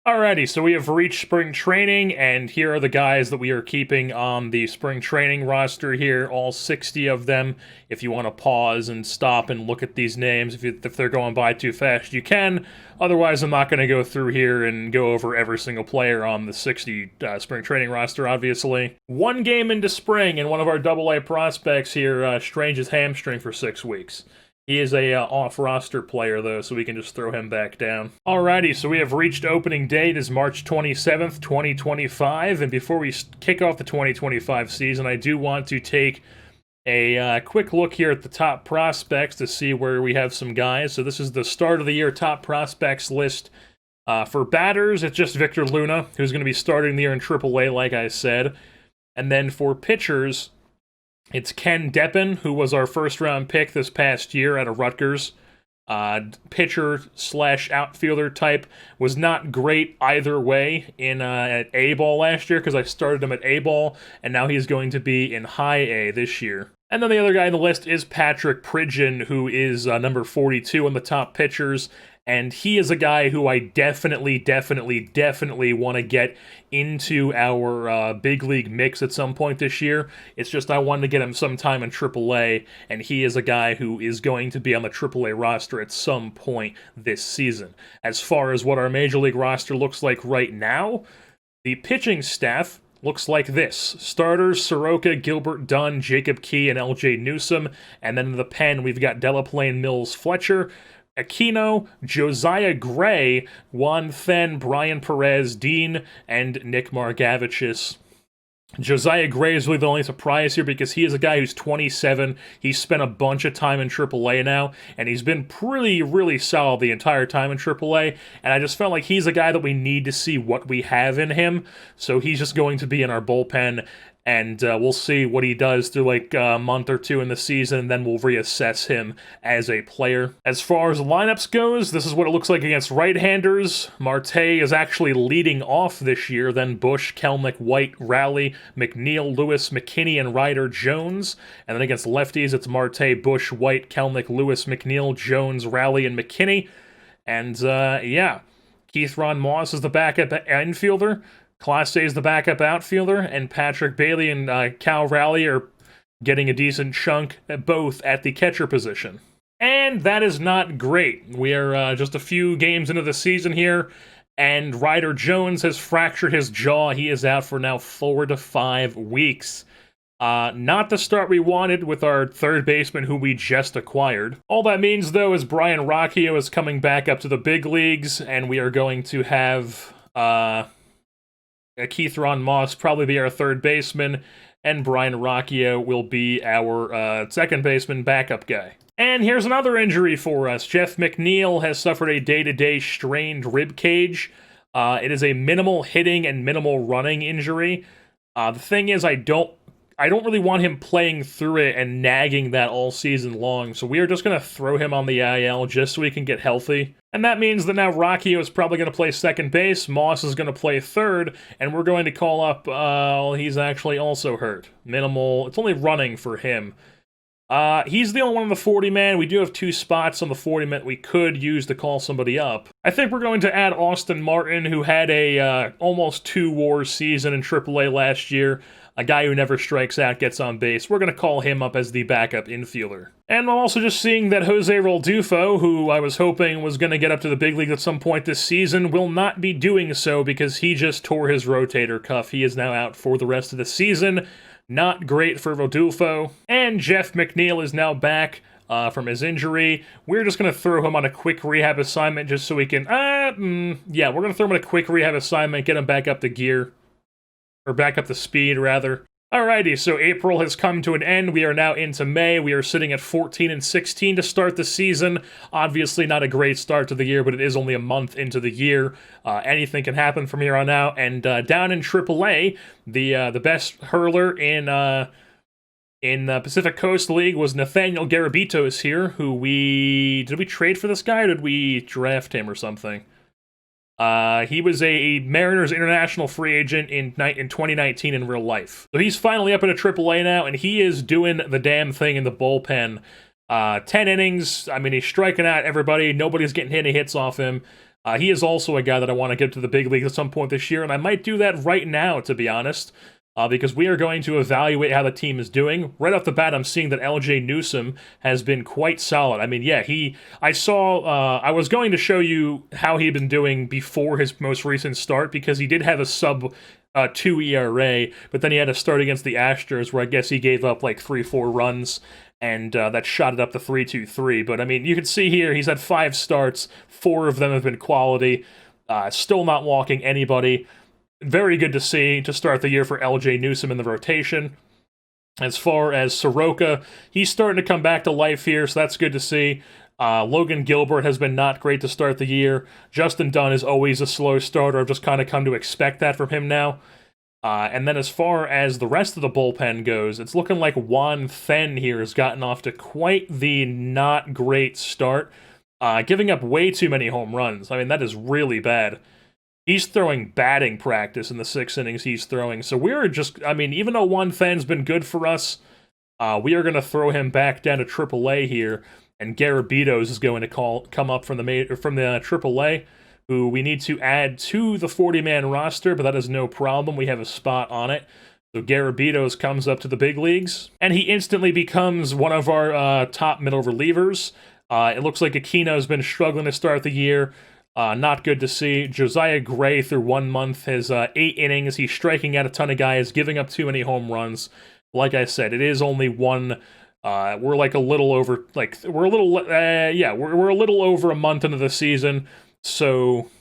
Alrighty, so we have reached spring training, and here are the guys that we are keeping on the spring training roster here, all 60 of them. If you want to pause and stop and look at these names, if they're going by too fast, you can. Otherwise, I'm not going to go through here and go over every single player on the 60 spring training roster, obviously. One game into spring, and one of our AA prospects here strained his hamstring for 6 weeks. He is a off-roster player, though, so we can just throw him back down. Alrighty, so we have reached opening date. It is March 27th, 2025, and before we kick off the 2025 season, I do want to take a quick look here at the top prospects to see where we have some guys. So this is the start of the year top prospects list. For batters, it's just Victor Luna, who's going to be starting the year in AAA, like I said. And then for pitchers, it's Ken Deppen, who was our first-round pick this past year out of Rutgers. Pitcher/outfielder type, was not great either way in at A-ball last year because I started him at A-ball, and now he's going to be in high A this year. And then the other guy on the list is Patrick Pridgeon, who is number 42 on the top pitchers, and he is a guy who I definitely want to get into our big league mix at some point this year. It's just I wanted to get him some time in AAA, and he is a guy who is going to be on the AAA roster at some point this season. As far as what our Major League roster looks like right now, the pitching staff looks like this. Starters, Soroka, Gilbert Dunn, Jacob Key, and LJ Newsome. And then in the pen, we've got Delaplane, Mills, Fletcher, Aquino, Josiah Gray, Juan Then, Brian Perez, Dean, and Nick Margavicius. Josiah Gray is really the only surprise here because he is a guy who's 27. He's spent a bunch of time in AAA now, and he's been really solid the entire time in AAA, and I just felt like he's a guy that we need to see what we have in him, so he's just going to be in our bullpen, and we'll see what he does through like a month or two in the season, and then we'll reassess him as a player. As far as lineups goes, this is what it looks like against right-handers. Marte is actually leading off this year, then Bush, Kelnick, White, Raleigh, McNeil, Lewis, McKinney, and Ryder Jones. And then against lefties, it's Marte, Bush, White, Kelnick, Lewis, McNeil, Jones, Raleigh, and McKinney. And yeah, Keith Ron Moss is the backup infielder. Clase is the backup outfielder, and Patrick Bailey and Cal Raleigh are getting a decent chunk both at the catcher position. And that is not great. We are just a few games into the season here, and Ryder Jones has fractured his jaw. He is out for now 4 to 5 weeks. Not the start we wanted with our third baseman who we just acquired. All that means, though, is Brian Rocchio is coming back up to the big leagues, and we are going to have Keith Ron Moss probably be our third baseman, and Brian Rocchio will be our second baseman backup guy. And here's another injury for us. Jeff McNeil has suffered a day-to-day strained rib cage. It is a minimal hitting and minimal running injury. The thing is, I don't really want him playing through it and nagging that all season long, so we are just going to throw him on the IL just so he can get healthy. And that means that now Rocchio is probably going to play second base, Moss is going to play third, and we're going to call up, he's actually also hurt. Minimal, it's only running for him. He's the only one on the 40-man. We do have 2 spots on the 40-man we could use to call somebody up. I think we're going to add Austin Martin, who had a almost 2-WAR season in AAA last year. A guy who never strikes out, gets on base. We're going to call him up as the backup infielder. And I'm also just seeing that Jose Roldufo, who I was hoping was going to get up to the big league at some point this season, will not be doing so because he just tore his rotator cuff. He is now out for the rest of the season. Not great for Rodulfo. And Jeff McNeil is now back from his injury. We're just going to throw him on a quick rehab assignment just so we can... yeah, we're going to throw him on a quick rehab assignment, get him back up to gear. Or back up to speed, rather. Alrighty, so April has come to an end. We are now into May. We are sitting at 14-16 to start the season. Obviously not a great start to the year, but it is only a month into the year. Anything can happen from here on out. And down in AAA, the best hurler in the Pacific Coast League was Nathaniel Garabitos here, who did we trade for this guy, or did we draft him or something? He was a Mariners international free agent in 2019 in real life. So he's finally up in a AAA now, and he is doing the damn thing in the bullpen. 10 innings, I mean, he's striking out everybody. Nobody's getting any hits off him. He is also a guy that I want to get to the big leagues at some point this year, and I might do that right now, to be honest, because we are going to evaluate how the team is doing. Right off the bat, I'm seeing that LJ Newsome has been quite solid. I mean, yeah, I was going to show you how he'd been doing before his most recent start, because he did have a sub 2 ERA, but then he had a start against the Astros where I guess he gave up like 3-4 runs, and that shot it up to 3.23. But I mean, you can see here he's had 5 starts, 4 of them have been quality, still not walking anybody. Very good to see to start the year for LJ Newsome in the rotation. As far as Soroka, he's starting to come back to life here, so that's good to see. Logan Gilbert has been not great to start the year. Justin Dunn is always a slow starter. I've just kind of come to expect that from him now. And then as far as the rest of the bullpen goes, it's looking like Juan Then here has gotten off to quite the not great start, giving up way too many home runs. I mean, that is really bad. He's throwing batting practice in the 6 innings he's throwing. So we're just, I mean, even though Juan Then's been good for us, we are going to throw him back down to AAA here, and Garabitos is going to come up from the AAA, who we need to add to the 40-man roster, but that is no problem. We have a spot on it. So Garabitos comes up to the big leagues, and he instantly becomes one of our top middle relievers. It looks like Aquino's been struggling to start the year. Not good to see. Josiah Gray, through 1 month, has 8 innings. He's striking out a ton of guys, giving up too many home runs. Like I said, it is only one. We're like a little over, we're a little over a month into the season, so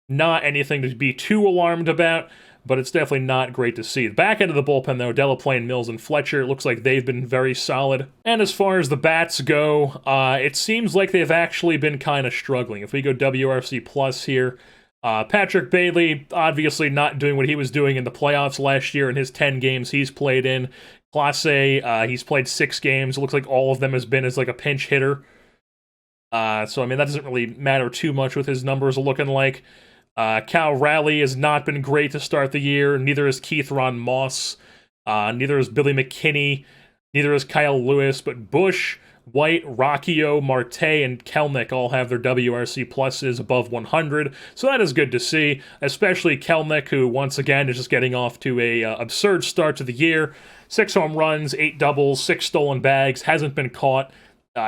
not anything to be too alarmed about, but it's definitely not great to see. The back end of the bullpen, though, Delaplane, Mills, and Fletcher, it looks like they've been very solid. And as far as the bats go, it seems like they've actually been kind of struggling. If we go WRC Plus here, Patrick Bailey, obviously not doing what he was doing in the playoffs last year in his 10 games he's played in. Class A, he's played 6 games. It looks like all of them has been as like a pinch hitter. So, I mean, that doesn't really matter too much with his numbers looking like. Cal Raleigh has not been great to start the year. Neither is Keith Ron Moss. Neither is Billy McKinney. Neither is Kyle Lewis. But Bush, White, Rocchio, Marte, and Kelnick all have their WRC pluses above 100. So that is good to see, especially Kelnick, who once again is just getting off to a absurd start to the year. 6 home runs, 8 doubles, 6 stolen bags, hasn't been caught.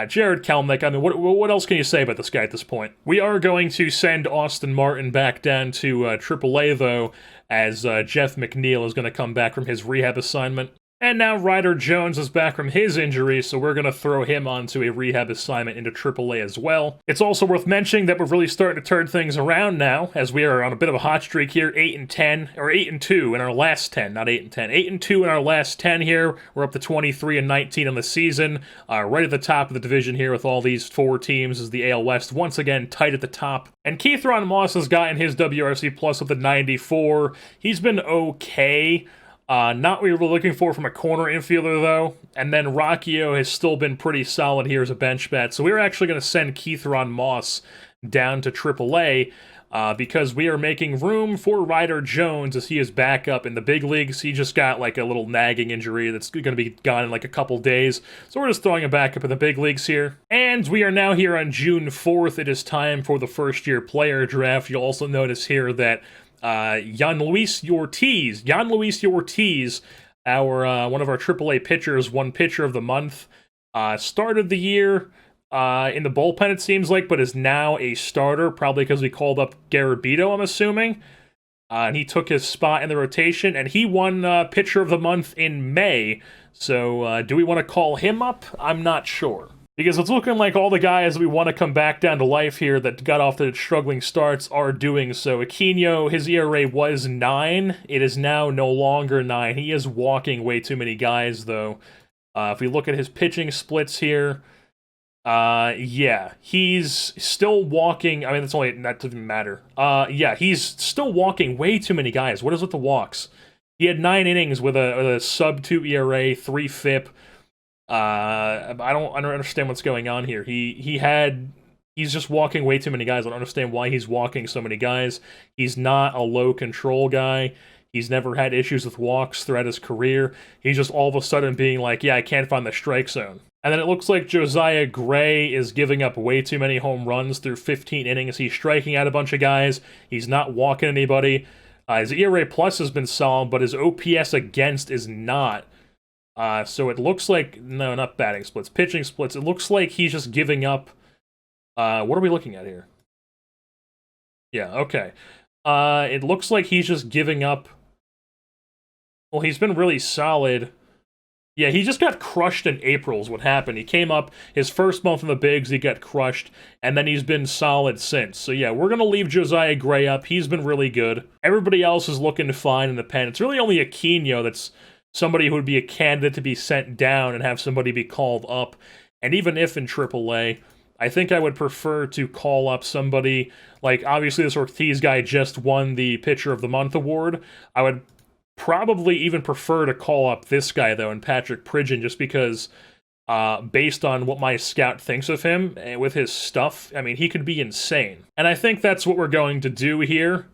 Jared Kelnick, I mean, what else can you say about this guy at this point? We are going to send Austin Martin back down to AAA, though, as Jeff McNeil is going to come back from his rehab assignment. And now Ryder Jones is back from his injury, so we're going to throw him onto a rehab assignment into AAA as well. It's also worth mentioning that we're really starting to turn things around now, as we are on a bit of a hot streak here, 8-10, or 8-2 in our last 10, not 8-10. 8-2 in our last 10 here. We're up to 23-19 on the season, right at the top of the division here with all these 4 teams as the AL West once again tight at the top. And Keith Ron Moss has gotten his WRC plus up to 94. He's been okay. Not what we were looking for from a corner infielder, though. And then Rocchio has still been pretty solid here as a bench bat. So we're actually going to send Keith Ron Moss down to AAA because we are making room for Ryder Jones as he is back up in the big leagues. He just got like a little nagging injury that's going to be gone in like a couple days. So we're just throwing him back up in the big leagues here. And we are now here on June 4th. It is time for the first-year player draft. You'll also notice here that Yan Luis Ortiz, our one of our AAA pitchers, won Pitcher of the Month. Started the year in the bullpen, it seems like, but is now a starter, probably because we called up Garabito, I'm assuming. And he took his spot in the rotation, and he won Pitcher of the Month in May. So do we want to call him up? I'm not sure. Because it's looking like all the guys we want to come back down to life here that got off the struggling starts are doing so. Aquino, his ERA was 9. It is now no longer 9. He is walking way too many guys, though. If we look at his pitching splits here, yeah, he's still walking. I mean, that doesn't matter. Yeah, he's still walking way too many guys. What is with the walks? He had 9 innings with a sub-2 ERA, 3 FIP. I don't understand what's going on here. He's just walking way too many guys. I don't understand why he's walking so many guys. He's not a low control guy. He's never had issues with walks throughout his career. He's just all of a sudden being like, yeah, I can't find the strike zone. And then it looks like Josiah Gray is giving up way too many home runs through 15 innings. He's striking out a bunch of guys. He's not walking anybody. His ERA plus has been solid, but his OPS against is not. So it looks like, no, not batting splits, pitching splits. It looks like he's just giving up. What are we looking at here? Yeah, okay. It looks like he's just giving up. Well, he's been really solid. Yeah, he just got crushed in April is what happened. He came up, his first month in the bigs, he got crushed, and then he's been solid since. So yeah, we're going to leave Josiah Gray up. He's been really good. Everybody else is looking fine in the pen. It's really only Aquino that's somebody who would be a candidate to be sent down and have somebody be called up. And even if in AAA, I think I would prefer to call up somebody, like obviously this Ortiz guy just won the Pitcher of the Month award. I would probably even prefer to call up this guy, though, and Patrick Pridgeon, just because, based on what my scout thinks of him, and with his stuff, I mean, he could be insane. And I think that's what we're going to do here,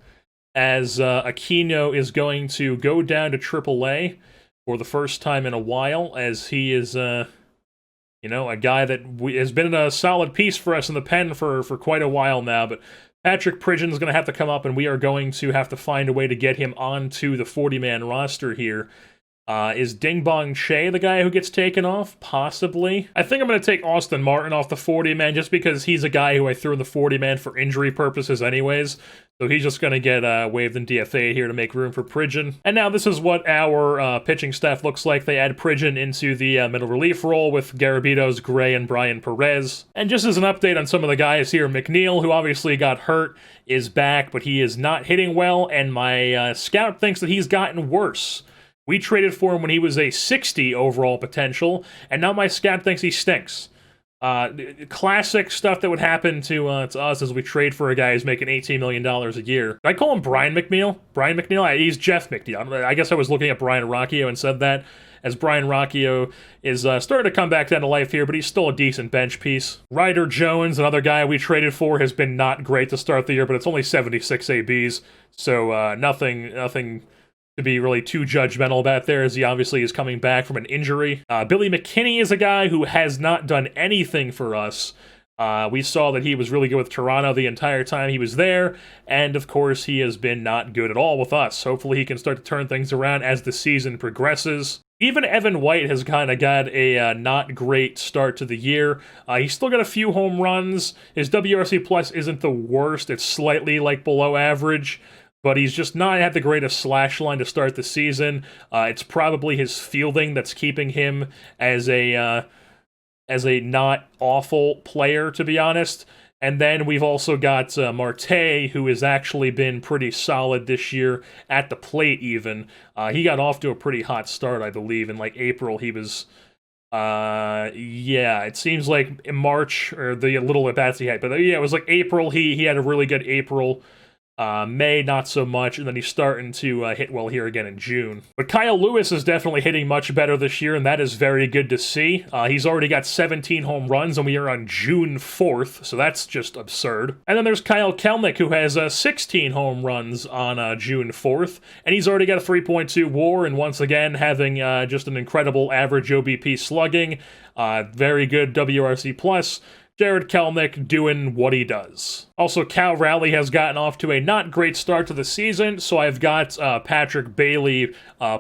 as Aquino is going to go down to AAA for the first time in a while, as he is, you know, a guy that has been a solid piece for us in the pen for quite a while now, but Patrick Pridgeon is going to have to come up, and we are going to have to find a way to get him onto the 40-man roster here. Is Ding Bong Che the guy who gets taken off? Possibly. I think I'm going to take Austin Martin off the 40-man just because he's a guy who I threw in the 40-man for injury purposes anyways. So he's just going to get waived in DFA here to make room for Pridgeon. And now this is what our pitching staff looks like. They add Pridgeon into the middle relief role with Garabitos, Gray, and Brian Perez. And just as an update on some of the guys here, McNeil, who obviously got hurt, is back, but he is not hitting well, and my scout thinks that he's gotten worse. We traded for him when he was a 60 overall potential, and now my scout thinks he stinks. Classic stuff that would happen to us as we trade for a guy who's making $18 million a year. Did I call him Brian McNeil? Brian McNeil? He's Jeff McNeil. I guess I was looking at Brian Rocchio and said that, as Brian Rocchio is starting to come back down to life here, but he's still a decent bench piece. Ryder Jones, another guy we traded for, has been not great to start the year, but it's only 76 ABs, so nothing to be really too judgmental about there, as he obviously is coming back from an injury. Billy McKinney is a guy who has not done anything for us. We saw that he was really good with Toronto the entire time he was there, and of course he has been not good at all with us. Hopefully he can start to turn things around as the season progresses. Even Evan White has kind of got a not great start to the year. He's still got a few home runs. His WRC plus isn't the worst. It's slightly like below average, but he's just not had the greatest slash line to start the season. It's probably his fielding that's keeping him as a not awful player, to be honest. And then we've also got Marte, who has actually been pretty solid this year at the plate even. He got off to a pretty hot start, I believe. In like April, he was... yeah, it seems like in March, or the little at-bats he had. But yeah, it was like April, he had a really good April. May, not so much, and then he's starting to hit well here again in June. But Kyle Lewis is definitely hitting much better this year, and that is very good to see. He's already got 17 home runs, and we are on June 4th, so that's just absurd. And then there's Kyle Kelnick, who has 16 home runs on June 4th, and he's already got a 3.2 WAR, and once again, having just an incredible average OBP slugging, very good WRC+. Jared Kelnick doing what he does. Also, Cal Raleigh has gotten off to a not great start to the season, so I've got Patrick Bailey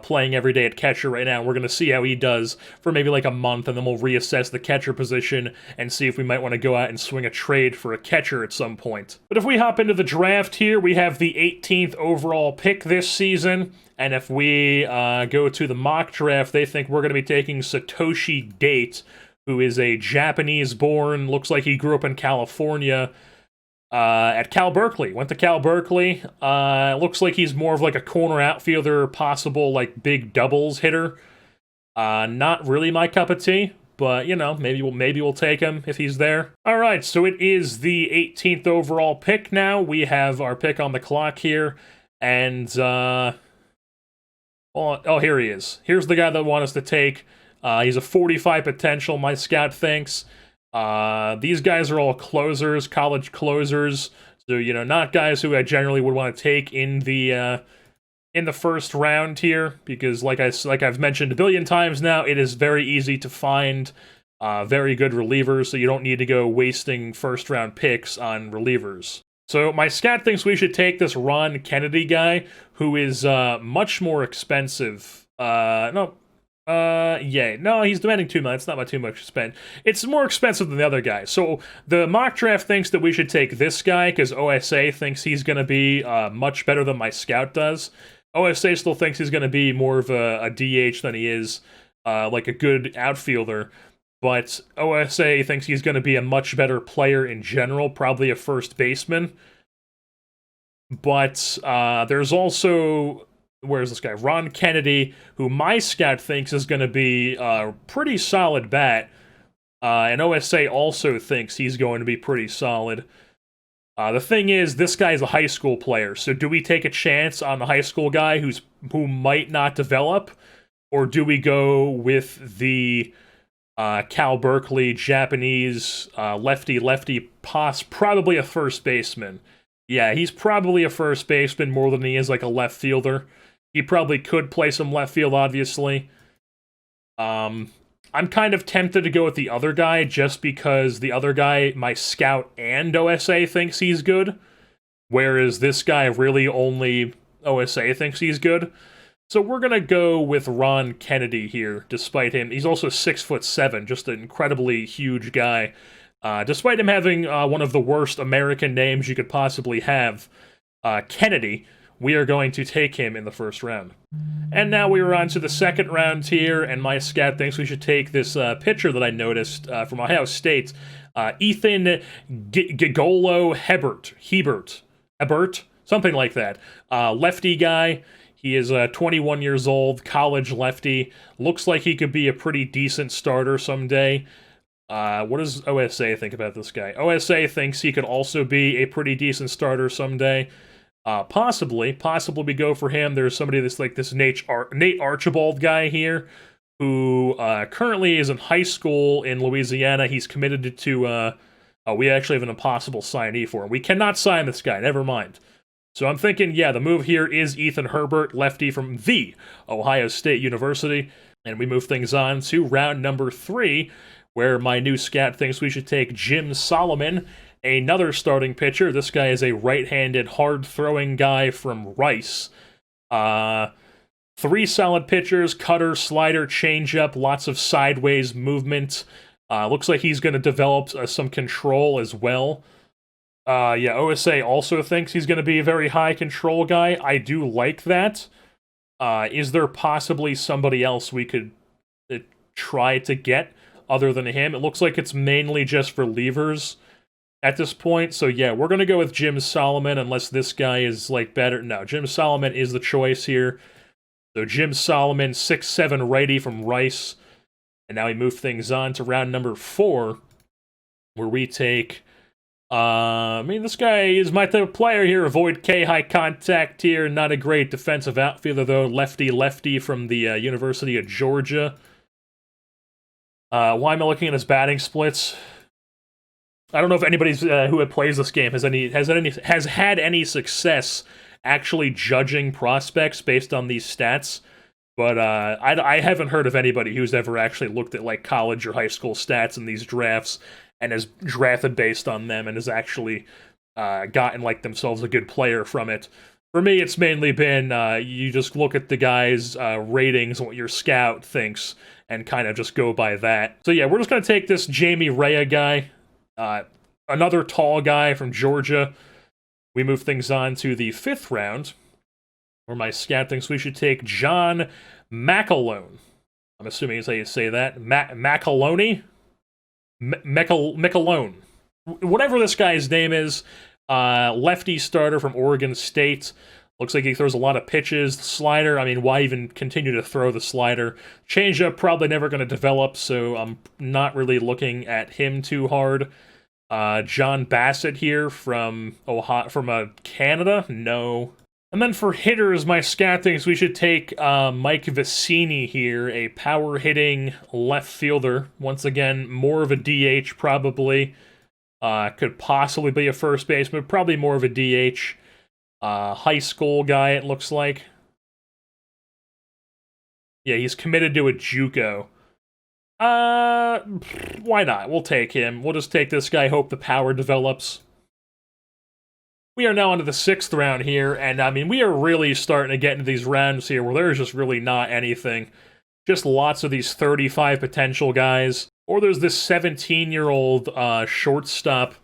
playing every day at catcher right now. We're going to see how he does for maybe like a month, and then we'll reassess the catcher position and see if we might want to go out and swing a trade for a catcher at some point. But if we hop into the draft here, we have the 18th overall pick this season. And if we go to the mock draft, they think we're going to be taking Satoshi Date, who is a Japanese-born, looks like he grew up in California, at Cal Berkeley. Went to Cal Berkeley. Looks like he's more of like a corner outfielder, possible like big doubles hitter. Not really my cup of tea, but you know, maybe we'll take him if he's there. All right, so it is the 18th overall pick now. We have our pick on the clock here, and oh, here he is. Here's the guy that want us to take. He's a 45 potential, my scout thinks. These guys are all closers, college closers. So, you know, not guys who I generally would want to take in the first round here, because like I've mentioned a billion times now, it is very easy to find Very good relievers, so you don't need to go wasting first-round picks on relievers. So my scout thinks we should take this Ron Kennedy guy, who is much more expensive. No, he's demanding 2 million. It's not too much to spend. It's more expensive than the other guy. So the mock draft thinks that we should take this guy because OSA thinks he's going to be much better than my scout does. OSA still thinks he's going to be more of a DH than he is like a good outfielder. But OSA thinks he's going to be a much better player in general, probably a first baseman. But there's also, where's this guy? Ron Kennedy, who my scout thinks is going to be a pretty solid bat. And OSA also thinks he's going to be pretty solid. The thing is, this guy's a high school player, so do we take a chance on the high school guy who might not develop? Or do we go with the Cal Berkeley, Japanese, lefty, probably a first baseman? Yeah, he's probably a first baseman more than he is like a left fielder. He probably could play some left field, obviously. I'm kind of tempted to go with the other guy just because the other guy, my scout and OSA thinks he's good, whereas this guy really only OSA thinks he's good. So we're going to go with Ron Kennedy here, despite him. He's also 6'7", just an incredibly huge guy. Despite him having one of the worst American names you could possibly have, Kennedy, we are going to take him in the first round. And now we are on to the second round here, and my scout thinks we should take this pitcher that I noticed from Ohio State, Ethan Gigolo Hebert, something like that. Lefty guy. He is 21 years old, college lefty. Looks like he could be a pretty decent starter someday. What does OSA think about this guy? OSA thinks he could also be a pretty decent starter someday. Possibly we go for him. There's somebody that's like this Nate Archibald guy here, who currently is in high school in Louisiana. He's committed to, we actually have an impossible signee for him. We cannot sign this guy, never mind. So I'm thinking, yeah, the move here is Ethan Herbert, lefty from the Ohio State University. And we move things on to round number 3, where my new scout thinks we should take Jim Solomon, another starting pitcher. This guy is a right-handed, hard-throwing guy from Rice. 3 solid pitchers, cutter, slider, changeup, lots of sideways movement. Looks like he's going to develop some control as well. Yeah, OSA also thinks he's going to be a very high control guy. I do like that. Is there possibly somebody else we could try to get other than him? It looks like it's mainly just relievers at this point. So yeah, we're going to go with Jim Solomon unless this guy is like better. No, Jim Solomon is the choice here. So Jim Solomon, 6'7" righty from Rice. And now we move things on to round number 4, where we take... this guy is my type of player here. Avoid K, high contact here. Not a great defensive outfielder, though. Lefty from the University of Georgia. Why am I looking at his batting splits? I don't know if anybody's who plays this game has had any success actually judging prospects based on these stats. But I haven't heard of anybody who's ever actually looked at like college or high school stats in these drafts and has drafted based on them and has actually gotten like themselves a good player from it. For me, it's mainly been you just look at the guy's ratings and what your scout thinks and kind of just go by that. So yeah, we're just going to take this Jamie Rea guy, another tall guy from Georgia. We move things on to the 5th round, where my scout thinks we should take John McAlone. I'm assuming is how you say that. McAloney? McAlone. Whatever this guy's name is, lefty starter from Oregon State. Looks like he throws a lot of pitches. Slider, I mean, why even continue to throw the slider? Changeup, probably never going to develop, so I'm not really looking at him too hard. John Bassett here from Canada? No. And then for hitters, my scout thinks we should take Mike Vicini here, a power-hitting left fielder. Once again, more of a DH probably. Could possibly be a first baseman, probably more of a DH. High school guy, it looks like. Yeah, he's committed to a JUCO. Why not? We'll take him. We'll just take this guy, hope the power develops. We are now into the 6th round here, and I mean, we are really starting to get into these rounds here where there's just really not anything. Just lots of these 35 potential guys. Or there's this 17-year-old shortstop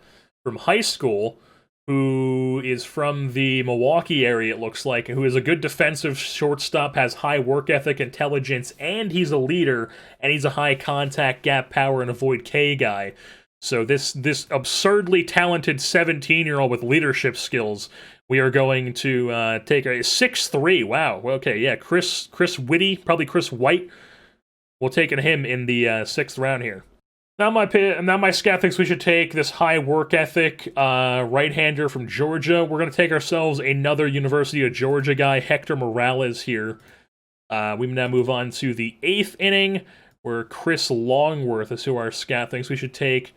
from high school who is from the Milwaukee area, it looks like, who is a good defensive shortstop, has high work ethic, intelligence, and he's a leader, and he's a high contact, gap power, and avoid K guy. So this absurdly talented 17-year-old with leadership skills, we are going to take a 6'3". Wow. Okay, yeah, Chris Whitty, probably Chris White. We're taking him in the 6th round here. Now my scout thinks we should take this high work ethic right-hander from Georgia. We're going to take ourselves another University of Georgia guy, Hector Morales here. We now move on to the 8th inning, where Chris Longworth is who our scout thinks we should take.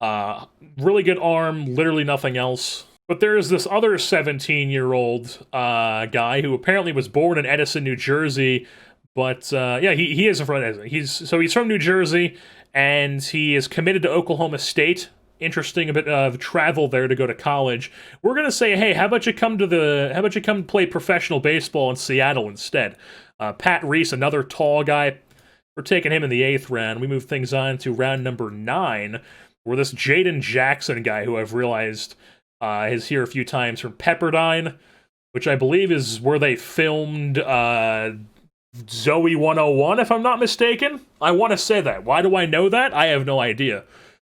Really good arm, literally nothing else. But there's this other 17-year-old guy who apparently was born in Edison, New Jersey. But yeah, he is from Edison. He's from New Jersey, and he is committed to Oklahoma State. Interesting, a bit of travel there to go to college. We're gonna say, hey, how about you come play professional baseball in Seattle instead? Pat Reese, another tall guy. We're taking him in the 8th round. We move things on to round number 9, where this Jaden Jackson guy, who I've realized is here a few times, from Pepperdine, which I believe is where they filmed Zoe 101, if I'm not mistaken. I want to say that. Why do I know that? I have no idea.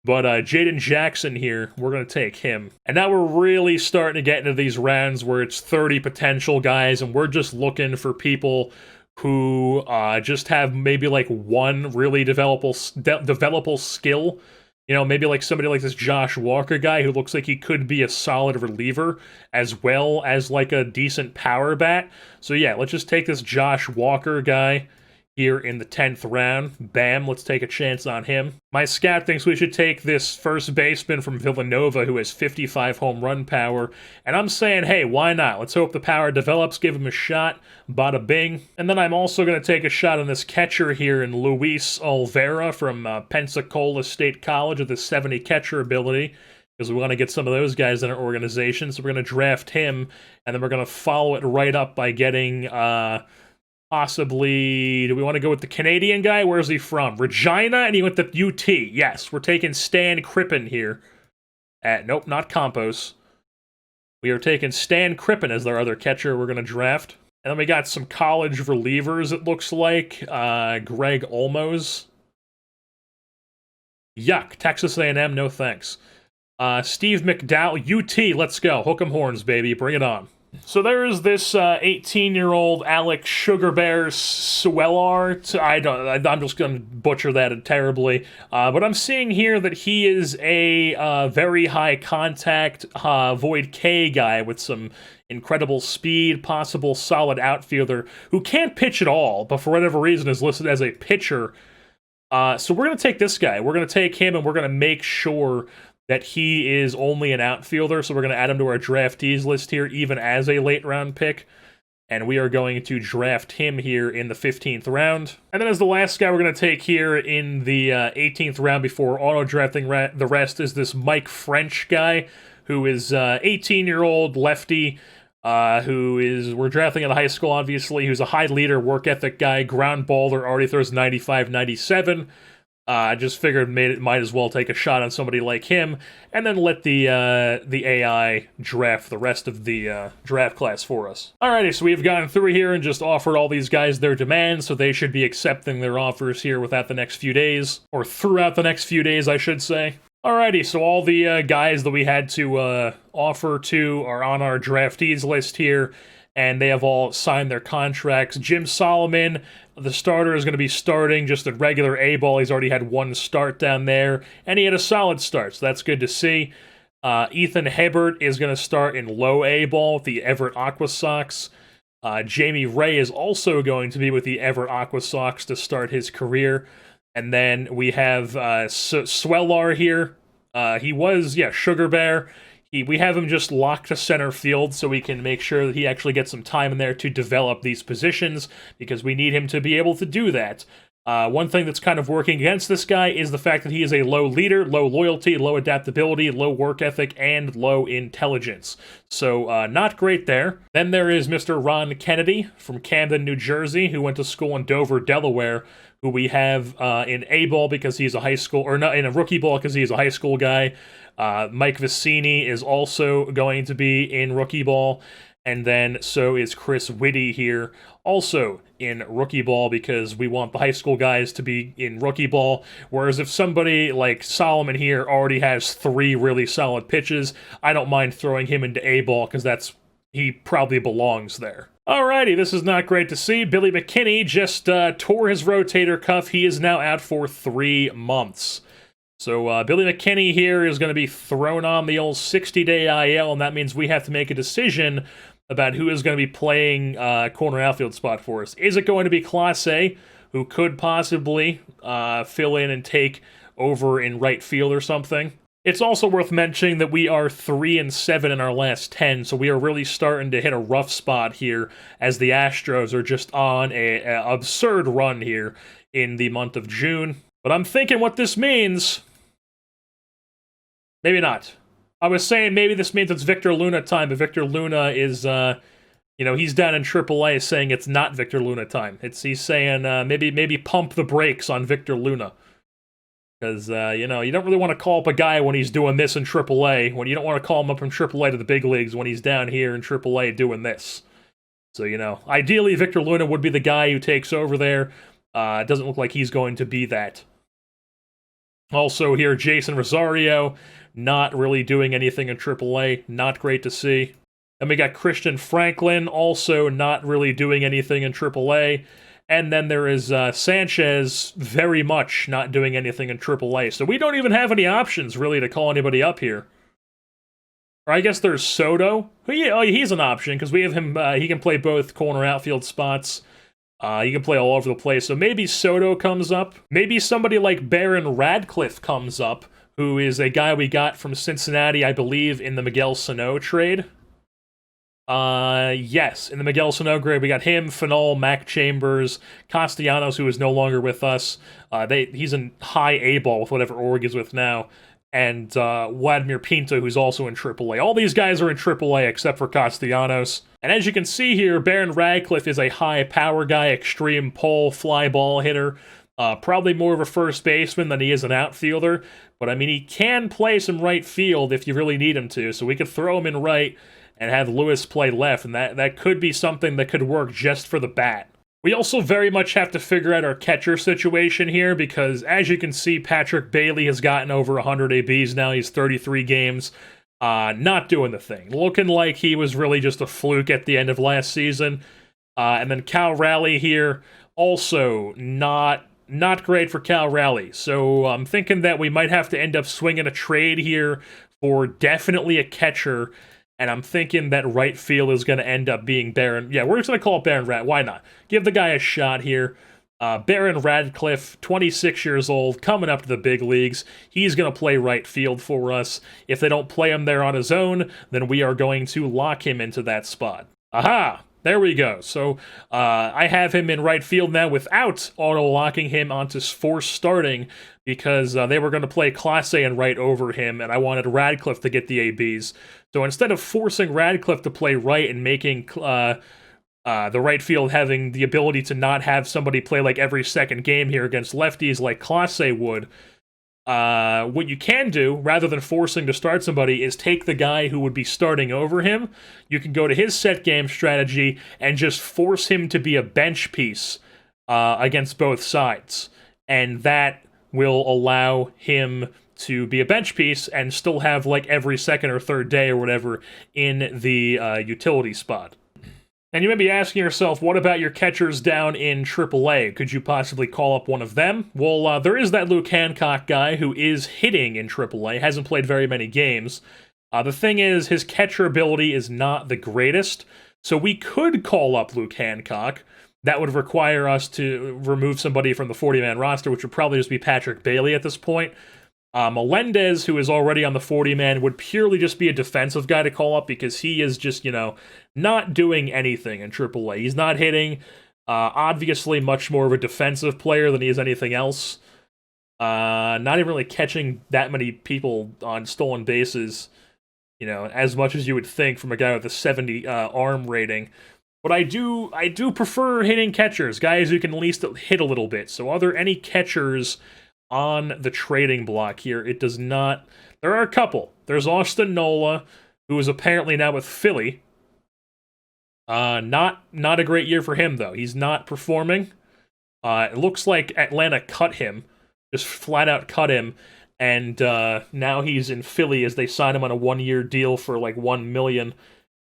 But Jaden Jackson here, we're going to take him. And now we're really starting to get into these rounds where it's 30 potential guys, and we're just looking for people who just have maybe like one really developable skill. You know, maybe like somebody like this Josh Walker guy who looks like he could be a solid reliever as well as like a decent power bat. So yeah, let's just take this Josh Walker guy here in the 10th round. Bam, let's take a chance on him. My scout thinks we should take this first baseman from Villanova who has 55 home run power. And I'm saying, hey, why not? Let's hope the power develops, give him a shot, bada bing. And then I'm also going to take a shot on this catcher here in Luis Olvera from Pensacola State College with his 70 catcher ability, because we want to get some of those guys in our organization. So we're going to draft him, and then we're going to follow it right up by getting possibly, do we want to go with the Canadian guy? Where's he from? Regina, and he went to UT. Yes, we're taking Stan Crippen here. Nope, not Campos. We are taking Stan Crippen as their other catcher we're going to draft. And then we got some college relievers, it looks like. Greg Olmos. Yuck, Texas A&M, no thanks. Steve McDowell, UT, let's go. Hook 'em horns, baby, bring it on. So there's this 18-year-old Alex Sugar Bear Suellar. I'm just going to butcher that terribly. But I'm seeing here that he is a very high contact Void K guy with some incredible speed, possible solid outfielder who can't pitch at all, but for whatever reason is listed as a pitcher. So we're going to take this guy. We're going to take him, and we're going to make sure that he is only an outfielder, so we're going to add him to our draftees list here, even as a late-round pick, and we are going to draft him here in the 15th round. And then as the last guy we're going to take here in the 18th round before auto-drafting the rest is this Mike French guy, who is 18-year-old lefty, we're drafting out of high school, obviously, who's a high leader, work ethic guy, ground baller, already throws 95, 97, I just figured might as well take a shot on somebody like him, and then let the AI draft the rest of the draft class for us. Alrighty, so we've gone through here and just offered all these guys their demands, so they should be accepting their offers here without the next few days, or throughout the next few days, I should say. Alrighty, so all the guys that we had to offer to are on our draftees list here, and they have all signed their contracts. Jim Solomon, the starter, is going to be starting just a regular A-ball. He's already had one start down there, and he had a solid start, so that's good to see. Ethan Hebert is going to start in low A-ball with the Everett Aqua Sox. Jamie Ray is also going to be with the Everett Aqua Sox to start his career. And then we have Suellar here. He was, Sugar Bear. We have him just locked to center field so we can make sure that he actually gets some time in there to develop these positions, because we need him to be able to do that. One thing that's kind of working against this guy is the fact that he is a low leader, low loyalty, low adaptability, low work ethic, and low intelligence. So not great there. Then there is Mr. Ron Kennedy from Camden, New Jersey, who went to school in Dover, Delaware, who we have in A-ball because he's a high school, or not in a rookie ball because he's a high school guy. Mike Vicini is also going to be in rookie ball. And then so is Chris Whitty here, also in rookie ball, because we want the high school guys to be in rookie ball. Whereas if somebody like Solomon here already has 3 really solid pitches, I don't mind throwing him into A ball because he probably belongs there. Alrighty, this is not great to see. Billy McKinney just tore his rotator cuff. He is now out for 3 months. So Billy McKinney here is going to be thrown on the old 60-day IL, and that means we have to make a decision about who is going to be playing corner outfield spot for us. Is it going to be Clase, who could possibly fill in and take over in right field or something? It's also worth mentioning that we are 3-7 in our last 10, so we are really starting to hit a rough spot here, as the Astros are just on an absurd run here in the month of June. But I'm thinking what this means... Maybe not. I was saying maybe this means it's Victor Luna time, but Victor Luna is, he's down in AAA saying it's not Victor Luna time. He's saying maybe pump the brakes on Victor Luna. Because, you don't really want to call up a guy when he's doing this in AAA, when you don't want to call him up from AAA to the big leagues when he's down here in AAA doing this. So, ideally Victor Luna would be the guy who takes over there. It doesn't look like he's going to be that. Also here, Jason Rosario, not really doing anything in AAA. Not great to see. Then we got Christian Franklin, also not really doing anything in AAA. And then there is Sanchez, very much not doing anything in AAA. So we don't even have any options, really, to call anybody up here. Or I guess there's Soto. He's an option, because we have him, he can play both corner outfield spots. He can play all over the place. So maybe Soto comes up. Maybe somebody like Baron Radcliffe comes up, who is a guy we got from Cincinnati, I believe, in the Miguel Sano trade. Yes, in the Miguel Sano grade, we got him, Fanol, Mac Chambers, Castellanos, who is no longer with us. He's in high A-ball with whatever org is with now. And Vladimir Pinto, who's also in AAA. All these guys are in AAA except for Castellanos. And as you can see here, Baron Radcliffe is a high power guy, extreme pull, fly ball hitter. Probably more of a first baseman than he is an outfielder. But I mean, he can play some right field if you really need him to. So we could throw him in right and have Lewis play left. And that could be something that could work just for the bat. We also very much have to figure out our catcher situation here because, as you can see, Patrick Bailey has gotten over 100 ABs now. He's 33 games. Not doing the thing. Looking like he was really just a fluke at the end of last season. And then Cal Raleigh here, also not great for Cal Raleigh. So I'm thinking that we might have to end up swinging a trade here for definitely a catcher. And I'm thinking that right field is going to end up being Baron. Yeah, we're just going to call it Baron Rad. Why not? Give the guy a shot here. Baron Radcliffe, 26 years old, coming up to the big leagues. He's going to play right field for us. If they don't play him there on his own, then we are going to lock him into that spot. Aha! There we go. So I have him in right field now without auto-locking him onto forced starting because they were going to play Clase and right over him, and I wanted Radcliffe to get the ABs. So instead of forcing Radcliffe to play right and making the right field having the ability to not have somebody play like every second game here against lefties like Clase would, what you can do, rather than forcing to start somebody, is take the guy who would be starting over him. You can go to his set game strategy and just force him to be a bench piece against both sides. And that will allow him to be a bench piece and still have like every second or third day or whatever in the utility spot. And you may be asking yourself, what about your catchers down in AAA? Could you possibly call up one of them? Well, there is that Luke Hancock guy who is hitting in AAA, hasn't played very many games. The thing is, his catcher ability is not the greatest, so we could call up Luke Hancock. That would require us to remove somebody from the 40-man roster, which would probably just be Patrick Bailey at this point. Melendez, who is already on the 40-man, would purely just be a defensive guy to call up because he is just, not doing anything in AAA. He's not hitting. Obviously, much more of a defensive player than he is anything else. Not even really catching that many people on stolen bases, as much as you would think from a guy with a 70 arm rating. But I do prefer hitting catchers, guys who can at least hit a little bit. So are there any catchers on the trading block here? It does not. There are a couple. There's Austin Nola, who is apparently now with Philly. Not a great year for him, though. He's not performing. It looks like Atlanta cut him, just flat out cut him, and now he's in Philly as they sign him on a 1-year deal for like $1 million.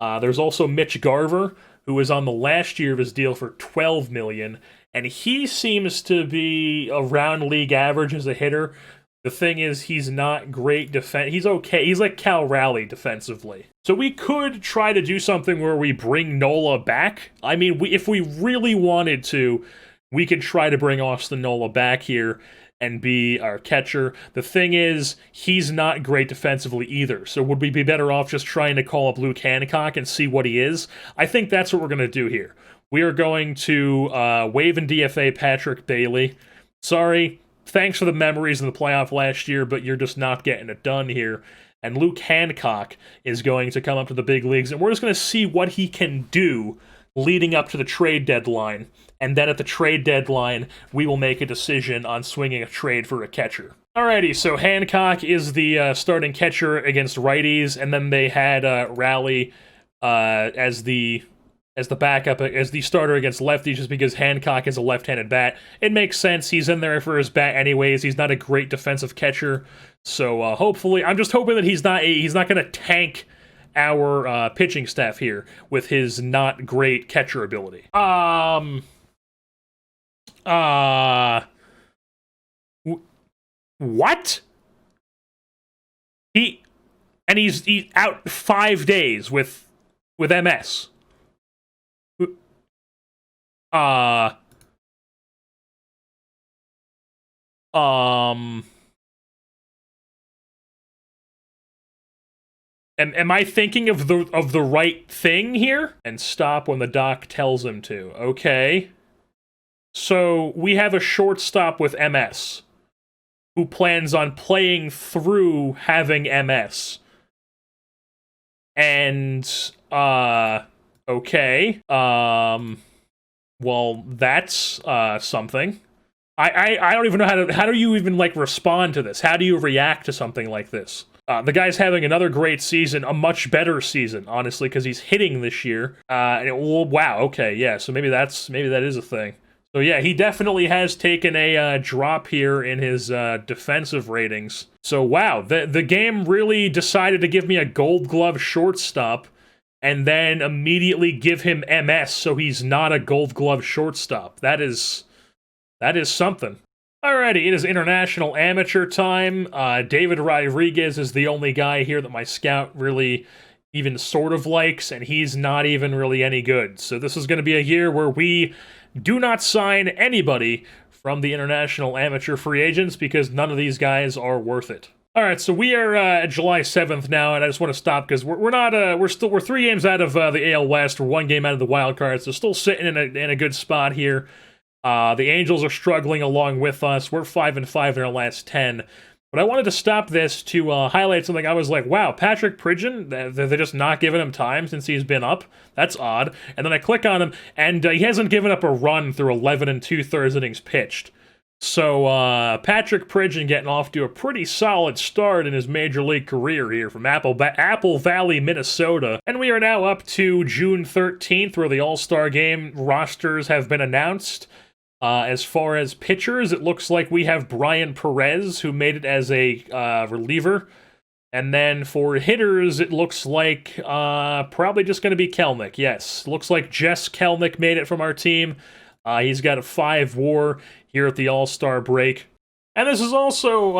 There's also Mitch Garver, who was on the last year of his deal for $12 million, and he seems to be around league average as a hitter. The thing is, he's not great defense. He's okay. He's like Cal Raleigh defensively. So we could try to do something where we bring Nola back. I mean, if we really wanted to, we could try to bring Austin Nola back here and be our catcher. The thing is, he's not great defensively either. So would we be better off just trying to call up Luke Hancock and see what he is? I think that's what we're going to do here. We are going to waive and DFA Patrick Bailey. Sorry, thanks for the memories in the playoff last year, but you're just not getting it done here. And Luke Hancock is going to come up to the big leagues, and we're just going to see what he can do leading up to the trade deadline. And then at the trade deadline, we will make a decision on swinging a trade for a catcher. Alrighty, so Hancock is the starting catcher against righties, and then they had Raleigh as the backup, as the starter against lefties, just because Hancock is a left-handed bat. It makes sense. He's in there for his bat anyways. He's not a great defensive catcher, so hopefully, I'm just hoping that he's not going to tank our pitching staff here with his not great catcher ability. What? He's out 5 days with MS. Am I thinking of the right thing here? And stop when the doc tells him to. Okay. So we have a shortstop with MS who plans on playing through having MS. And okay. Well, that's something. I don't even know how do you even like respond to this? How do you react to something like this? The guy's having another great season, a much better season, honestly, because he's hitting this year. Wow, okay, yeah, so maybe that is a thing. So yeah, he definitely has taken a drop here in his defensive ratings. So wow, the game really decided to give me a Gold Glove shortstop, and then immediately give him MS, so he's not a Gold Glove shortstop. That is something. Alrighty, it is international amateur time. David Rodriguez is the only guy here that my scout really even sort of likes, and he's not even really any good. So this is going to be a year where we do not sign anybody from the international amateur free agents because none of these guys are worth it. Alright, so we are at July 7th now, and I just want to stop because we're 3 games out of the AL West, we're 1 game out of the wild card, so still sitting in a good spot here. The Angels are struggling along with us. We're 5-5 in our last 10. But I wanted to stop this to highlight something. I was like, wow, Patrick Pridgeon, they're just not giving him time since he's been up. That's odd. And then I click on him, and he hasn't given up a run through 11 2/3 innings pitched. So Patrick Pridgeon getting off to a pretty solid start in his major league career here from Apple Valley, Minnesota. And we are now up to June 13th, where the All-Star Game rosters have been announced. As far as pitchers, it looks like we have Brian Perez, who made it as a reliever. And then for hitters, it looks like probably just going to be Kelnick. Yes, looks like Jess Kelnick made it from our team. He's got a 5 WAR here at the All-Star break. And this is also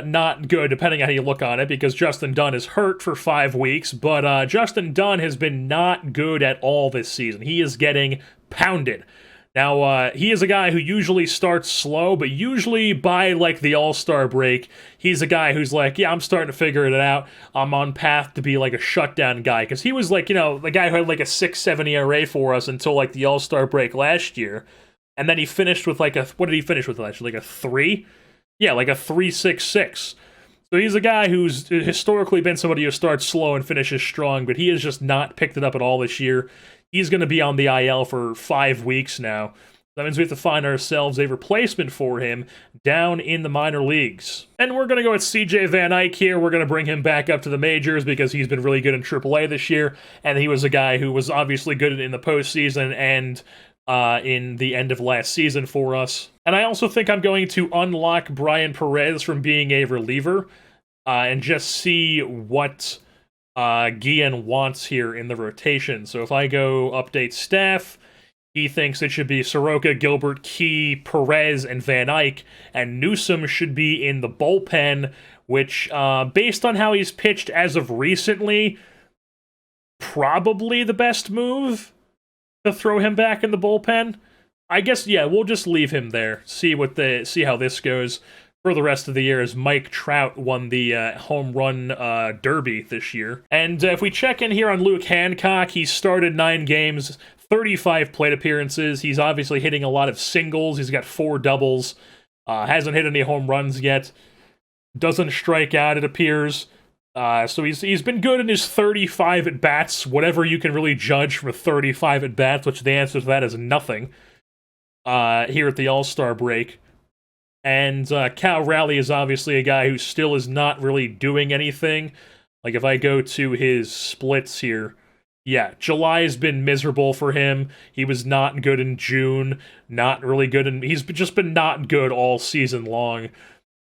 not good, depending on how you look on it, because Justin Dunn is hurt for 5 weeks. But Justin Dunn has been not good at all this season. He is getting pounded. Now, he is a guy who usually starts slow, but usually by, like, the All-Star break, he's a guy who's like, yeah, I'm starting to figure it out. I'm on path to be, like, a shutdown guy. Because he was, like, you know, the guy who had, like, a 6.7 ERA for us until, like, the All-Star break last year. And then he finished with, like, what did he finish with last year? Like, a 3? Yeah, like a 3.66. So he's a guy who's historically been somebody who starts slow and finishes strong, but he has just not picked it up at all this year. He's going to be on the IL for 5 weeks now. That means we have to find ourselves a replacement for him down in the minor leagues. And we're going to go with CJ Van Eyck here. We're going to bring him back up to the majors because he's been really good in AAA this year, and he was a guy who was obviously good in the postseason and in the end of last season for us. And I also think I'm going to unlock Brian Perez from being a reliever and just see what Guillen wants here in the rotation. So if I go update staff, he thinks it should be Soroka, Gilbert, Key, Perez, and Van Eyck, and Newsom should be in the bullpen, which, based on how he's pitched as of recently, probably the best move to throw him back in the bullpen. I guess, yeah, we'll just leave him there, see how this goes for the rest of the year, as Mike Trout won the home run derby this year. And if we check in here on Luke Hancock, he started 9 games, 35 plate appearances. He's obviously hitting a lot of singles. He's got 4 doubles. Hasn't hit any home runs yet. Doesn't strike out, it appears. So he's been good in his 35 at-bats, whatever you can really judge from 35 at-bats, which the answer to that is nothing, here at the All-Star break. And Cal Raleigh is obviously a guy who still is not really doing anything. Like, if I go to his splits here, yeah, July's been miserable for him. He was not good in June, not really good, and he's just been not good all season long.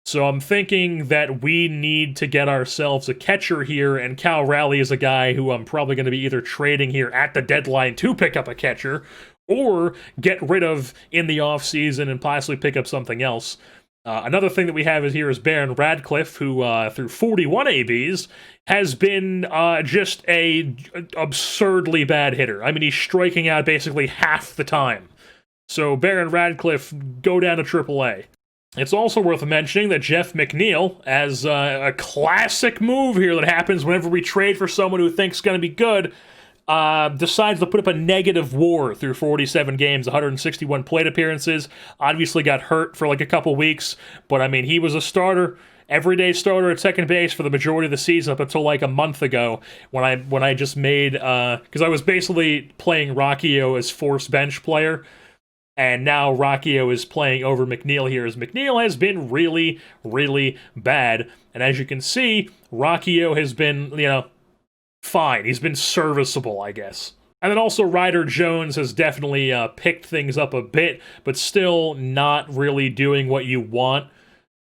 So I'm thinking that we need to get ourselves a catcher here, and Cal Raleigh is a guy who I'm probably going to be either trading here at the deadline to pick up a catcher, or get rid of in the offseason and possibly pick up something else. Another thing that we have here is Baron Radcliffe, who, through 41 ABs, has been just a absurdly bad hitter. I mean, he's striking out basically half the time. So Baron Radcliffe, go down to AAA. It's also worth mentioning that Jeff McNeil, as a classic move here that happens whenever we trade for someone who thinks going to be good, decides to put up a negative WAR through 47 games, 161 plate appearances. Obviously got hurt for like a couple weeks, but I mean, he was a starter, everyday starter at second base for the majority of the season up until like a month ago when I just made, because I was basically playing Rockio as forced bench player, and now Rockio is playing over McNeil here, as McNeil has been really, really bad. And as you can see, Rockio has been, you know, fine. He's been serviceable, I guess. And then also Ryder Jones has definitely picked things up a bit, but still not really doing what you want.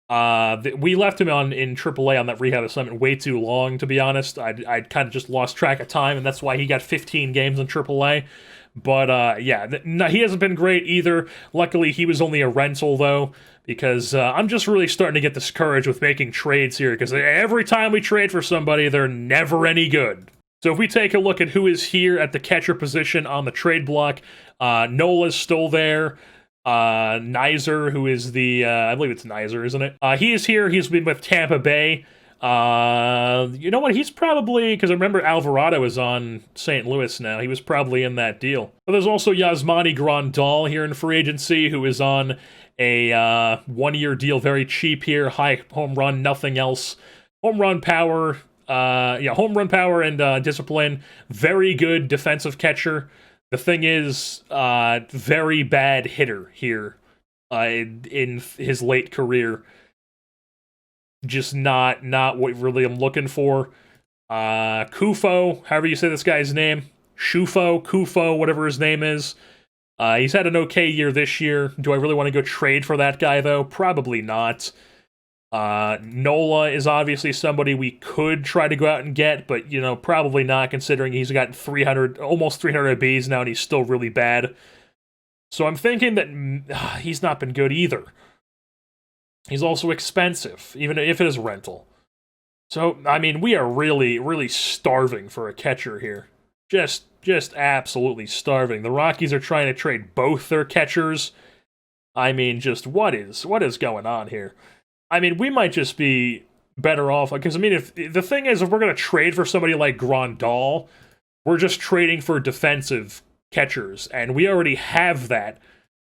We left him in AAA on that rehab assignment way too long, to be honest. I'd kind of just lost track of time, and that's why he got 15 games in AAA. But, yeah, no, he hasn't been great either. Luckily, he was only a rental, though, because I'm just really starting to get discouraged with making trades here, because every time we trade for somebody, they're never any good. So if we take a look at who is here at the catcher position on the trade block, Nola's still there. Nizer, who is the, I believe it's Nizer, isn't it? He is here. He's been with Tampa Bay. You know what? He's probably, because I remember Alvarado is on St. Louis now. He was probably in that deal. But there's also Yasmani Grandal here in free agency, who is on a 1-year deal, very cheap here. High home run, nothing else. Home run power, home run power and discipline. Very good defensive catcher. The thing is, very bad hitter here in his late career. Just not what really I'm looking for. Kufo, however you say this guy's name. Kufo, whatever his name is. He's had an okay year this year. Do I really want to go trade for that guy, though? Probably not. Nola is obviously somebody we could try to go out and get, but, you know, probably not, considering he's got almost 300 Bs now, and he's still really bad. So I'm thinking that he's not been good either. He's also expensive, even if it is rental. So, I mean, we are really, really starving for a catcher here. Just just absolutely starving. The Rockies are trying to trade both their catchers. I mean, just what is going on here? I mean, we might just be better off, because I mean, if the thing is, if we're going to trade for somebody like Grandal, we're just trading for defensive catchers, and we already have that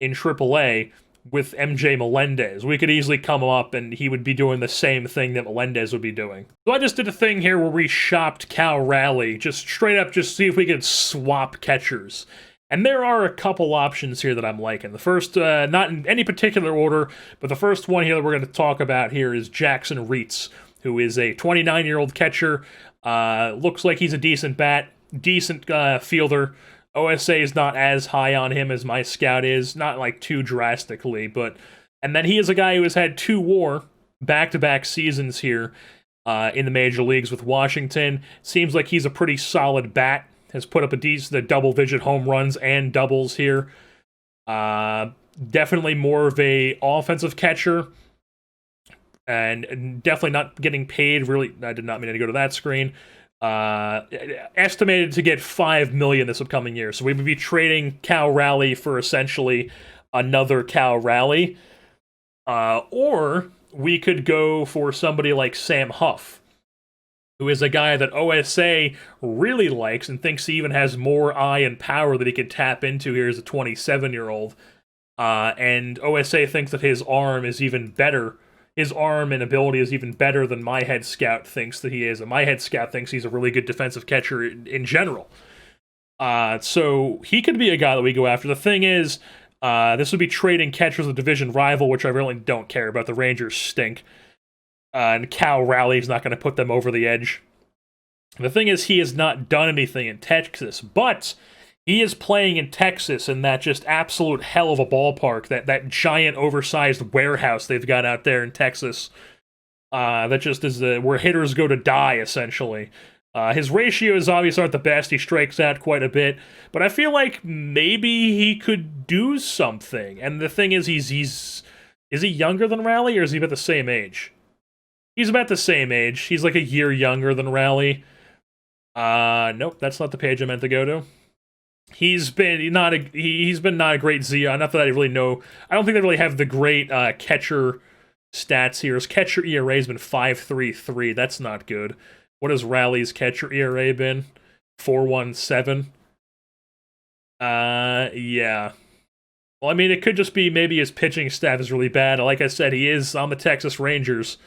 in AAA with MJ Melendez. We could easily come up and he would be doing the same thing that Melendez would be doing. So I just did a thing here where we shopped Cal Raleigh, just straight up just see if we could swap catchers. And there are a couple options here that I'm liking. The first, not in any particular order, but the first one here that we're going to talk about here is Jackson Reitz, who is a 29-year-old catcher. Looks like he's a decent bat, decent fielder. OSA is not as high on him as my scout is, not like too drastically, but... And then he is a guy who has had 2 WAR back-to-back seasons here in the major leagues with Washington. Seems like he's a pretty solid bat, has put up a decent double-digit home runs and doubles here. Definitely more of a offensive catcher, and definitely not getting paid, really, I did not mean to go to that screen. Estimated to get $5 million this upcoming year. So we would be trading Cal Raleigh for essentially another Cal Raleigh. Or we could go for somebody like Sam Huff, who is a guy that OSA really likes and thinks he even has more eye and power that he could tap into here as a 27-year-old. And OSA thinks that his arm is even better. His arm and ability is even better than my head scout thinks that he is. And my head scout thinks he's a really good defensive catcher in general. So he could be a guy that we go after. The thing is, this would be trading catchers of division rival, which I really don't care about. The Rangers stink. And Cal Raleigh's not going to put them over the edge. The thing is, he has not done anything in Texas, but he is playing in Texas in that just absolute hell of a ballpark, that giant oversized warehouse they've got out there in Texas. That just is where hitters go to die, essentially. His ratios obviously aren't the best. He strikes out quite a bit, but I feel like maybe he could do something. And the thing is, is he younger than Raleigh, or is he about the same age? He's about the same age. He's like a year younger than Raleigh. Nope, that's not the page I meant to go to. He's been not a great Z. Not that I really know. I don't think they really have the great catcher stats here. His catcher ERA has been 5.33. That's not good. What has Raleigh's catcher ERA been? 4.17. Yeah. Well, I mean, it could just be maybe his pitching staff is really bad. Like I said, he is on the Texas Rangers.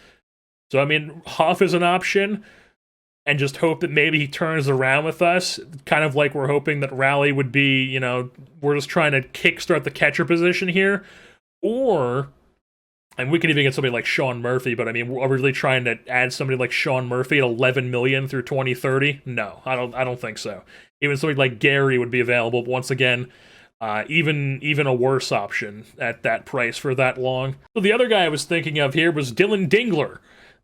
So, I mean, Huff is an option. And just hope that maybe he turns around with us. Kind of like we're hoping that Raleigh would be, you know, we're just trying to kickstart the catcher position here. Or, and we could even get somebody like Sean Murphy, but I mean, are we really trying to add somebody like Sean Murphy at $11 million through 2030? No, I don't think so. Even somebody like Gary would be available, but once again, even a worse option at that price for that long. So the other guy I was thinking of here was Dylan Dingler,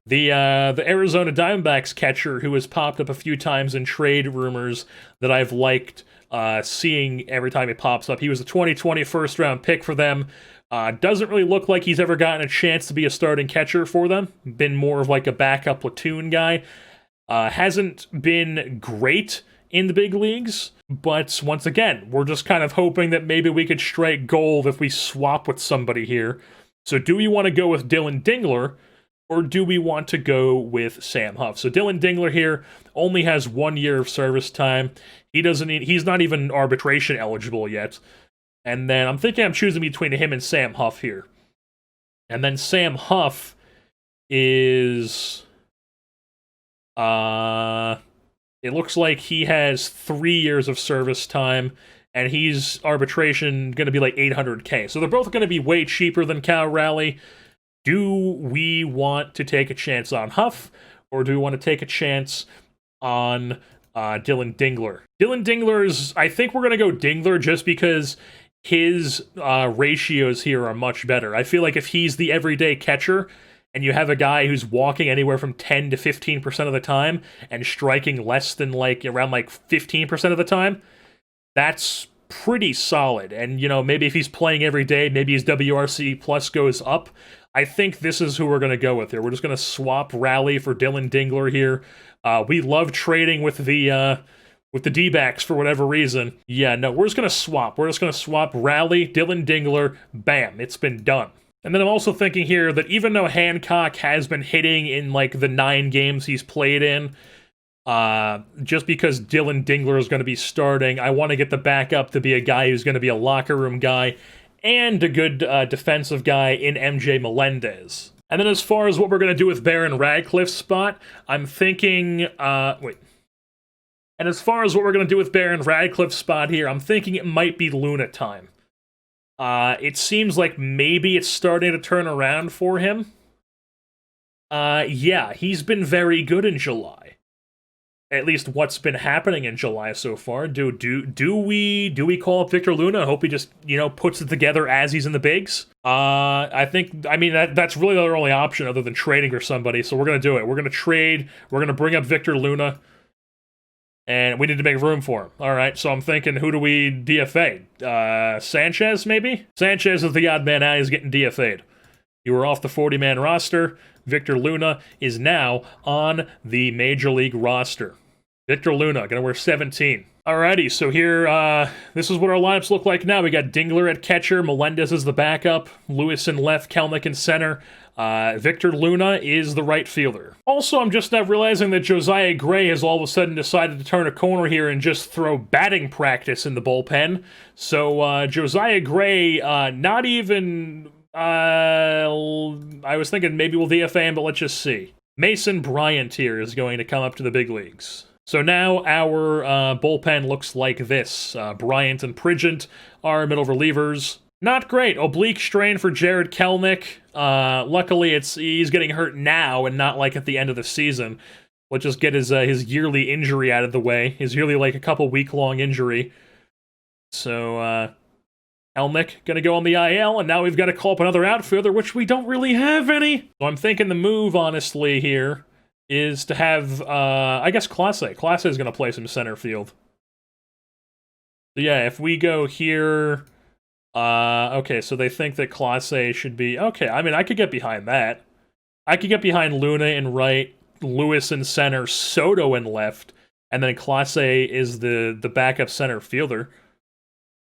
the Arizona Diamondbacks catcher who has popped up a few times in trade rumors that I've liked seeing every time he pops up. He was a 2020 first-round pick for them. Doesn't really look like he's ever gotten a chance to be a starting catcher for them. Been more of like a backup platoon guy. Hasn't been great in the big leagues, but once again, we're just kind of hoping that maybe we could strike gold if we swap with somebody here. So do we want to go with Dylan Dingler, or do we want to go with Sam Huff? So Dylan Dingler here only has 1 year of service time. He's not even arbitration eligible yet. And then I'm thinking I'm choosing between him and Sam Huff here. And then Sam Huff is... it looks like he has 3 years of service time, and he's arbitration going to be like $800K. So they're both going to be way cheaper than Cal Raleigh. Do we want to take a chance on Huff, or do we want to take a chance on Dylan Dingler? Dylan Dingler's, I think we're going to go Dingler just because his ratios here are much better. I feel like if he's the everyday catcher, and you have a guy who's walking anywhere from 10 to 15% of the time, and striking less than around 15% of the time, that's pretty solid. And, you know, maybe if he's playing every day, maybe his WRC plus goes up. I think this is who we're going to go with here. We're just going to swap Raleigh for Dylan Dingler here. We love trading with the with the D-backs for whatever reason. Yeah, no, we're just going to swap. We're just going to swap Rally, Dylan Dingler, bam, it's been done. And then I'm also thinking here that even though Hancock has been hitting in, like, the 9 games he's played in, just because Dylan Dingler is going to be starting, I want to get the backup to be a guy who's going to be a locker room guy and a good defensive guy in MJ Melendez. And then as far as what we're going to do with Baron Radcliffe's spot, I'm thinking, And as far as what we're going to do with Baron Radcliffe's spot here, I'm thinking it might be Luna time. It seems like maybe it's starting to turn around for him. Yeah, he's been very good in July. At least what's been happening in July so far. Do we call up Victor Luna? Hope he just, puts it together as he's in the bigs? That's really our only option other than trading for somebody, so we're gonna do it. We're gonna trade, we're gonna bring up Victor Luna, and we need to make room for him. Alright, so I'm thinking, who do we DFA? Sanchez, maybe? Sanchez is the odd man out, he's getting DFA'd. You were off the 40-man roster. Victor Luna is now on the Major League roster. Victor Luna, gonna wear 17. Alrighty, so here, this is what our lineups look like now. We got Dingler at catcher, Melendez is the backup, Lewis in left, Kelnick in center. Victor Luna is the right fielder. Also, I'm just now realizing that Josiah Gray has all of a sudden decided to turn a corner here and just throw batting practice in the bullpen. So, Josiah Gray, not even... I was thinking maybe we'll DFA him, but let's just see. Mason Bryant here is going to come up to the big leagues. So now our bullpen looks like this. Bryant and Pridgent are middle relievers. Not great. Oblique strain for Jared Kelnick. Luckily, he's getting hurt now and not like at the end of the season. Let's just get his yearly injury out of the way. His yearly, like, a couple week-long injury. So, Kelnick gonna go on the IL, and now we've got to call up another outfielder, which we don't really have any. So I'm thinking the move, honestly, here is to have, I guess Clase. Clase is gonna play some center field. So yeah, if we go here, okay, so they think that Clase should be, okay, I mean, I could get behind that. I could get behind Luna in right, Lewis in center, Soto in left, and then Clase is the backup center fielder.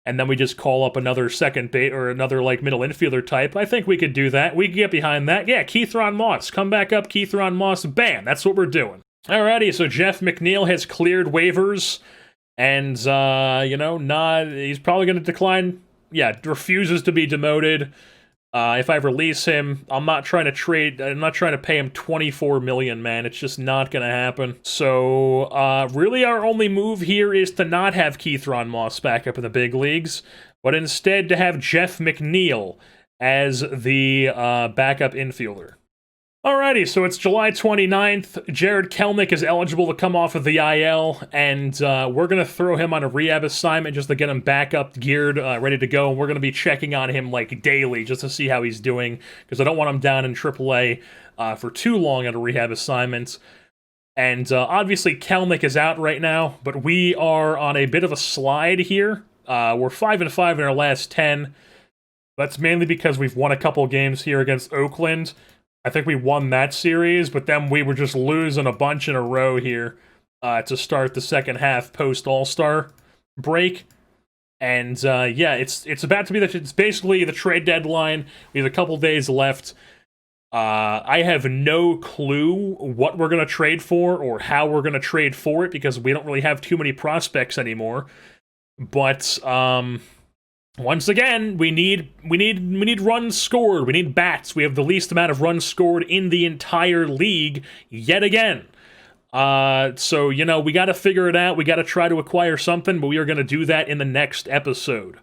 And then we just call up another second bait or another, like, middle infielder type. I think we could do that. We could get behind that. Yeah, Keithron Moss. Come back up, Keithron Moss. Bam! That's what we're doing. Alrighty, so Jeff McNeil has cleared waivers. And, he's probably going to decline. Yeah, refuses to be demoted. If I release him, I'm not trying to pay him $24 million, man. It's just not gonna happen. So, really our only move here is to not have Keithron Moss back up in the big leagues, but instead to have Jeff McNeil as the backup infielder. Alrighty, so it's July 29th. Jared Kelnick is eligible to come off of the IL, and we're going to throw him on a rehab assignment just to get him back up, geared, ready to go. And we're going to be checking on him, like, daily just to see how he's doing, because I don't want him down in AAA for too long on a rehab assignment. And obviously, Kelnick is out right now, but we are on a bit of a slide here. We're 5-5 in our last 10. That's mainly because we've won a couple games here against Oakland. I think we won that series, but then we were just losing a bunch in a row here to start the second half post-All-Star break. And yeah, it's about to be it's basically the trade deadline. We have a couple days left. I have no clue what we're going to trade for or how we're going to trade for it because we don't really have too many prospects anymore. But once again, we need runs scored. We need bats. We have the least amount of runs scored in the entire league yet again. So, we got to figure it out. We got to try to acquire something, but we are going to do that in the next episode.